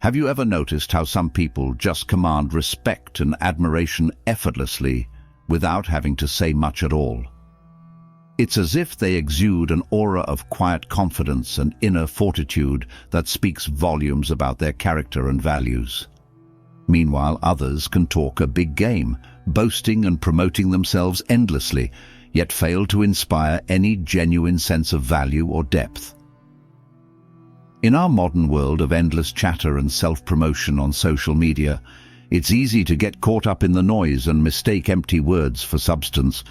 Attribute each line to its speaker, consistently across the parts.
Speaker 1: Have you ever noticed how some people just command respect and admiration effortlessly without having to say much at all? It's as if they exude an aura of quiet confidence and inner fortitude that speaks volumes about their character and values. Meanwhile, others can talk a big game, boasting and promoting themselves endlessly, yet fail to inspire any genuine sense of value or depth. In our modern world of endless chatter and self-promotion on social media, it's easy to get caught up in the noise and mistake empty words for substance.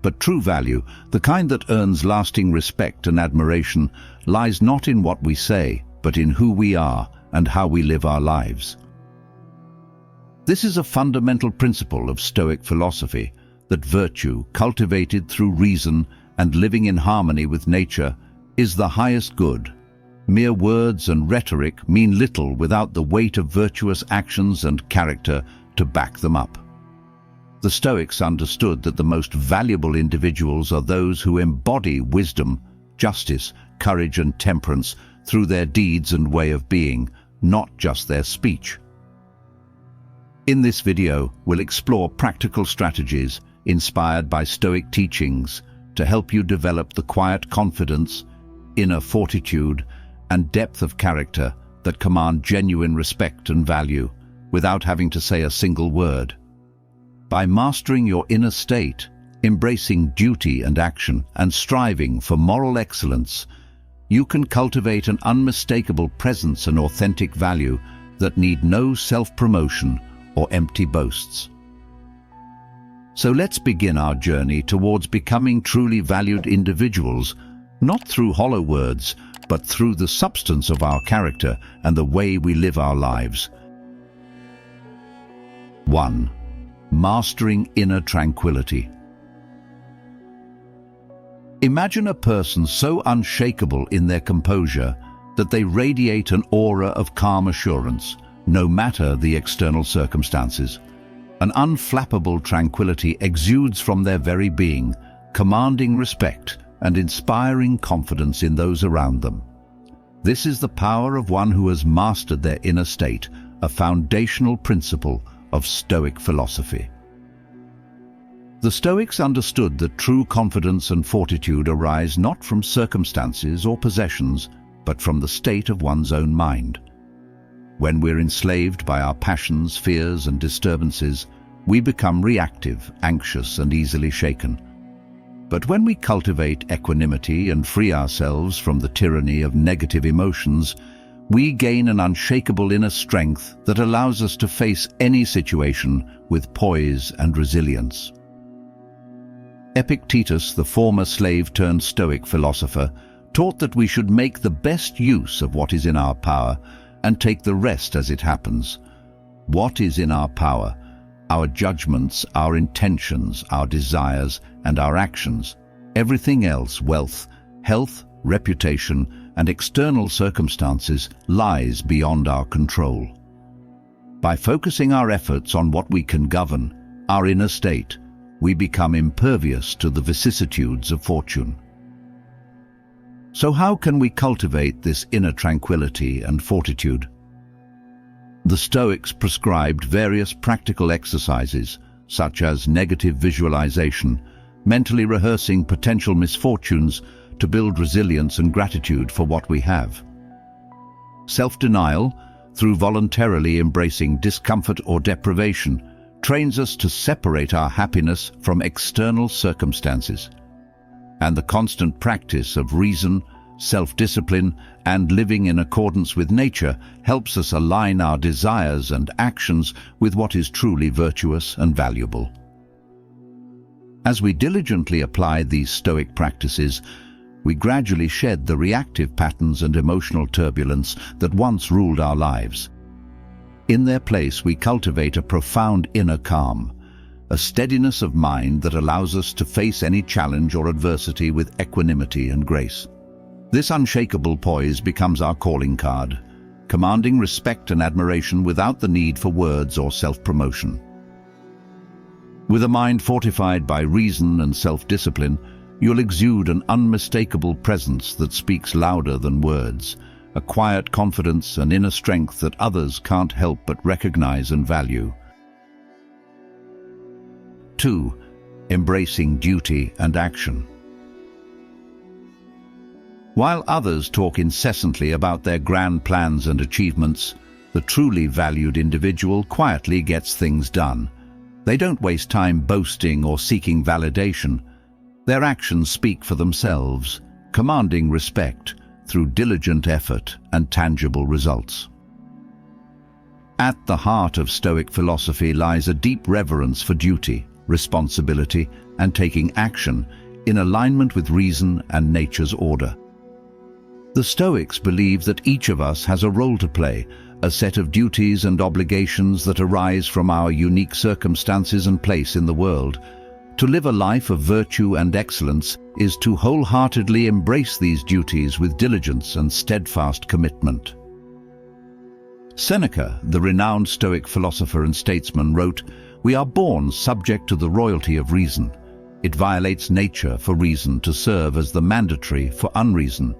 Speaker 1: But true value, the kind that earns lasting respect and admiration, lies not in what we say, but in who we are and how we live our lives. This is a fundamental principle of Stoic philosophy, that virtue, cultivated through reason and living in harmony with nature, is the highest good. Mere words and rhetoric mean little without the weight of virtuous actions and character to back them up. The Stoics understood that the most valuable individuals are those who embody wisdom, justice, courage and temperance through their deeds and way of being, not just their speech. In this video, we'll explore practical strategies inspired by Stoic teachings to help you develop the quiet confidence, inner fortitude, and depth of character that command genuine respect and value without having to say a single word. By mastering your inner state, embracing duty and action, and striving for moral excellence, you can cultivate an unmistakable presence and authentic value that need no self-promotion or empty boasts. So let's begin our journey towards becoming truly valued individuals, not through hollow words, but through the substance of our character and the way we live our lives. 1. Mastering inner tranquility. Imagine a person so unshakable in their composure that they radiate an aura of calm assurance, no matter the external circumstances. An unflappable tranquility exudes from their very being, commanding respect and inspiring confidence in those around them. This is the power of one who has mastered their inner state, a foundational principle of Stoic philosophy. The Stoics understood that true confidence and fortitude arise not from circumstances or possessions, but from the state of one's own mind. When we're enslaved by our passions, fears, and disturbances, we become reactive, anxious, and easily shaken. But when we cultivate equanimity and free ourselves from the tyranny of negative emotions, we gain an unshakable inner strength that allows us to face any situation with poise and resilience. Epictetus, the former slave-turned-Stoic philosopher, taught that we should make the best use of what is in our power and take the rest as it happens. What is in our power? Our judgments, our intentions, our desires, and our actions. Everything else, wealth, health, reputation, and external circumstances, lies beyond our control. By focusing our efforts on what we can govern, our inner state, we become impervious to the vicissitudes of fortune. So how can we cultivate this inner tranquility and fortitude? The Stoics prescribed various practical exercises, such as negative visualization, mentally rehearsing potential misfortunes to build resilience and gratitude for what we have. Self-denial, through voluntarily embracing discomfort or deprivation, trains us to separate our happiness from external circumstances. And the constant practice of reason, self-discipline, and living in accordance with nature helps us align our desires and actions with what is truly virtuous and valuable. As we diligently apply these Stoic practices, we gradually shed the reactive patterns and emotional turbulence that once ruled our lives. In their place, we cultivate a profound inner calm, a steadiness of mind that allows us to face any challenge or adversity with equanimity and grace. This unshakable poise becomes our calling card, commanding respect and admiration without the need for words or self-promotion. With a mind fortified by reason and self-discipline, you'll exude an unmistakable presence that speaks louder than words, a quiet confidence and inner strength that others can't help but recognize and value. 2. Embracing duty and action. While others talk incessantly about their grand plans and achievements, the truly valued individual quietly gets things done. They don't waste time boasting or seeking validation. Their actions speak for themselves, commanding respect through diligent effort and tangible results. At the heart of Stoic philosophy lies a deep reverence for duty, responsibility, and taking action in alignment with reason and nature's order. The Stoics believe that each of us has a role to play, a set of duties and obligations that arise from our unique circumstances and place in the world. To live a life of virtue and excellence is to wholeheartedly embrace these duties with diligence and steadfast commitment. Seneca, the renowned Stoic philosopher and statesman, wrote, "We are born subject to the royalty of reason. It violates nature for reason to serve as the mandatory for unreason."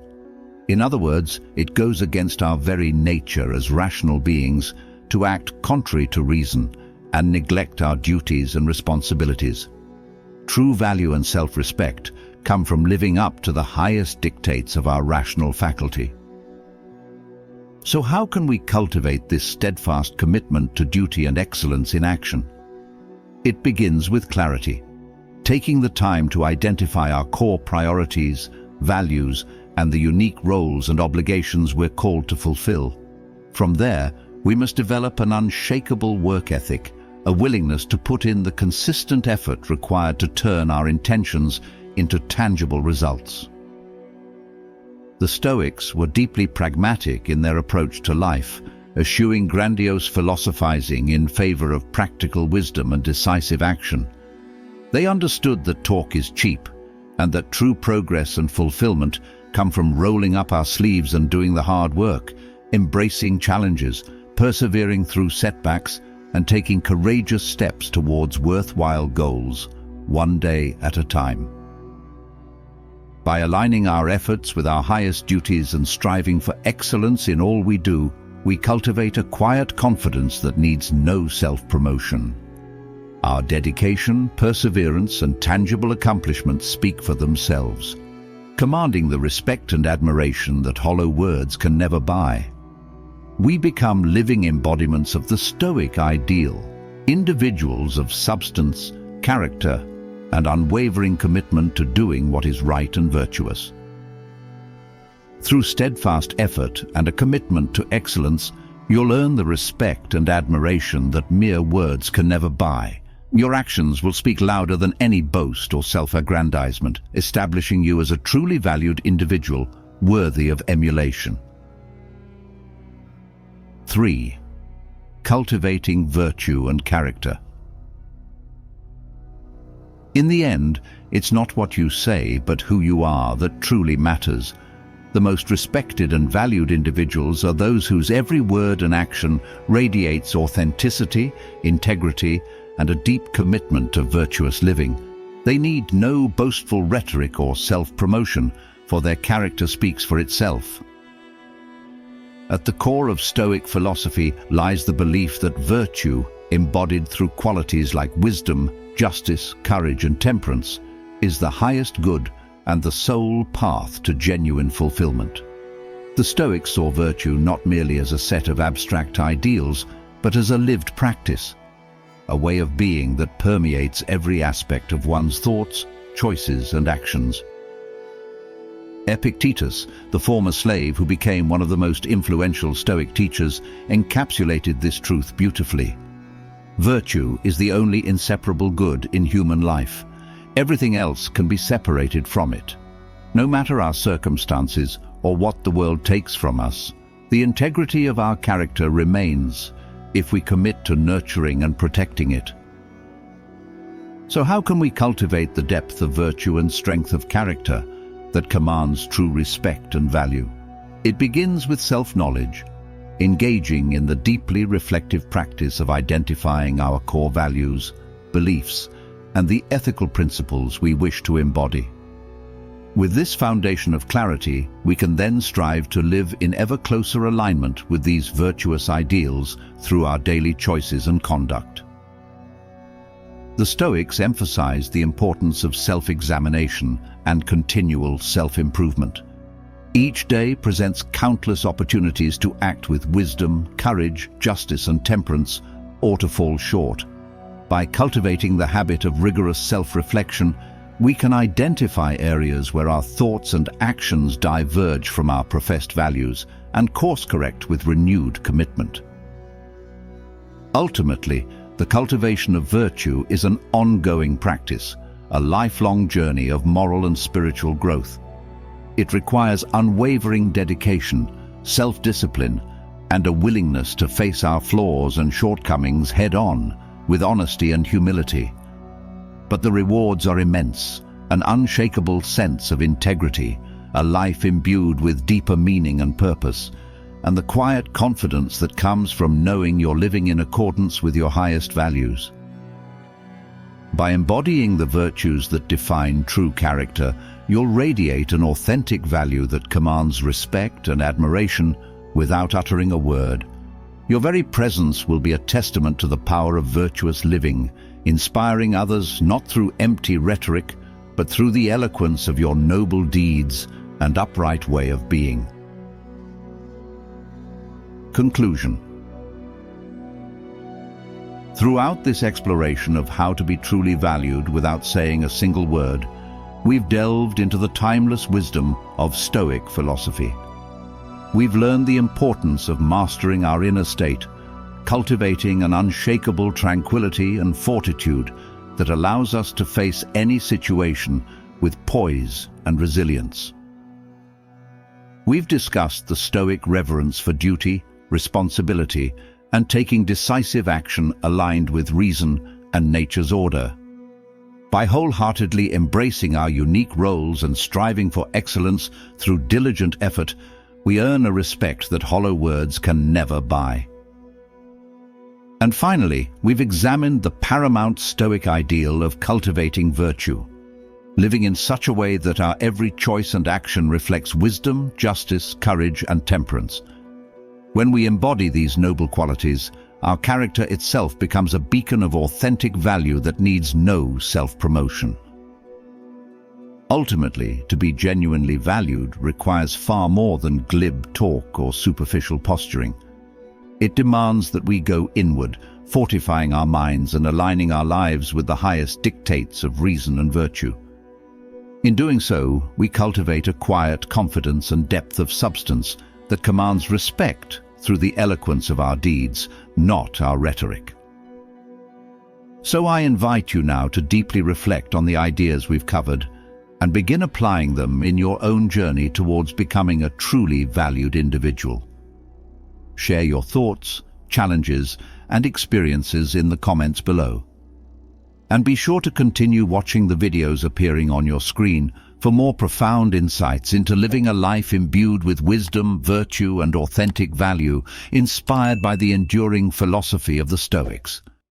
Speaker 1: In other words, it goes against our very nature as rational beings to act contrary to reason and neglect our duties and responsibilities. True value and self-respect come from living up to the highest dictates of our rational faculty. So how can we cultivate this steadfast commitment to duty and excellence in action? It begins with clarity, taking the time to identify our core priorities, values, and the unique roles and obligations we're called to fulfill. From there, we must develop an unshakable work ethic, a willingness to put in the consistent effort required to turn our intentions into tangible results. The Stoics were deeply pragmatic in their approach to life, eschewing grandiose philosophizing in favor of practical wisdom and decisive action. They understood that talk is cheap, and that true progress and fulfillment come from rolling up our sleeves and doing the hard work, embracing challenges, persevering through setbacks, and taking courageous steps towards worthwhile goals, one day at a time. By aligning our efforts with our highest duties and striving for excellence in all we do, we cultivate a quiet confidence that needs no self-promotion. Our dedication, perseverance, and tangible accomplishments speak for themselves, commanding the respect and admiration that hollow words can never buy. We become living embodiments of the Stoic ideal, individuals of substance, character, and unwavering commitment to doing what is right and virtuous. Through steadfast effort and a commitment to excellence, you'll earn the respect and admiration that mere words can never buy. Your actions will speak louder than any boast or self-aggrandizement, establishing you as a truly valued individual worthy of emulation. 3. Cultivating virtue and character. In the end, it's not what you say, but who you are that truly matters. The most respected and valued individuals are those whose every word and action radiates authenticity, integrity, and a deep commitment to virtuous living. They need no boastful rhetoric or self-promotion, for their character speaks for itself. At the core of Stoic philosophy lies the belief that virtue, embodied through qualities like wisdom, justice, courage, and temperance, is the highest good and the sole path to genuine fulfillment. The Stoics saw virtue not merely as a set of abstract ideals, but as a lived practice, a way of being that permeates every aspect of one's thoughts, choices, and actions. Epictetus, the former slave who became one of the most influential Stoic teachers, encapsulated this truth beautifully. Virtue is the only inseparable good in human life. Everything else can be separated from it. No matter our circumstances or what the world takes from us, the integrity of our character remains if we commit to nurturing and protecting it. So how can we cultivate the depth of virtue and strength of character that commands true respect and value? It begins with self-knowledge, engaging in the deeply reflective practice of identifying our core values, beliefs, and the ethical principles we wish to embody. With this foundation of clarity, we can then strive to live in ever closer alignment with these virtuous ideals through our daily choices and conduct. The Stoics emphasize the importance of self-examination and continual self-improvement. Each day presents countless opportunities to act with wisdom, courage, justice, and temperance, or to fall short. By cultivating the habit of rigorous self-reflection, we can identify areas where our thoughts and actions diverge from our professed values and course-correct with renewed commitment. Ultimately, the cultivation of virtue is an ongoing practice, a lifelong journey of moral and spiritual growth. It requires unwavering dedication, self-discipline, and a willingness to face our flaws and shortcomings head-on with honesty and humility. But the rewards are immense: an unshakable sense of integrity, a life imbued with deeper meaning and purpose, and the quiet confidence that comes from knowing you're living in accordance with your highest values. By embodying the virtues that define true character, you'll radiate an authentic value that commands respect and admiration without uttering a word. Your very presence will be a testament to the power of virtuous living, inspiring others not through empty rhetoric, but through the eloquence of your noble deeds and upright way of being. Conclusion. Throughout this exploration of how to be truly valued without saying a single word, we've delved into the timeless wisdom of Stoic philosophy. We've learned the importance of mastering our inner state, cultivating an unshakable tranquility and fortitude that allows us to face any situation with poise and resilience. We've discussed the Stoic reverence for duty, responsibility, and taking decisive action aligned with reason and nature's order. By wholeheartedly embracing our unique roles and striving for excellence through diligent effort, we earn a respect that hollow words can never buy. And finally, we've examined the paramount Stoic ideal of cultivating virtue, living in such a way that our every choice and action reflects wisdom, justice, courage, and temperance. When we embody these noble qualities, our character itself becomes a beacon of authentic value that needs no self-promotion. Ultimately, to be genuinely valued requires far more than glib talk or superficial posturing. It demands that we go inward, fortifying our minds and aligning our lives with the highest dictates of reason and virtue. In doing so, we cultivate a quiet confidence and depth of substance that commands respect through the eloquence of our deeds, not our rhetoric. So I invite you now to deeply reflect on the ideas we've covered and begin applying them in your own journey towards becoming a truly valued individual. Share your thoughts, challenges, and experiences in the comments below. And be sure to continue watching the videos appearing on your screen for more profound insights into living a life imbued with wisdom, virtue, and authentic value, inspired by the enduring philosophy of the Stoics.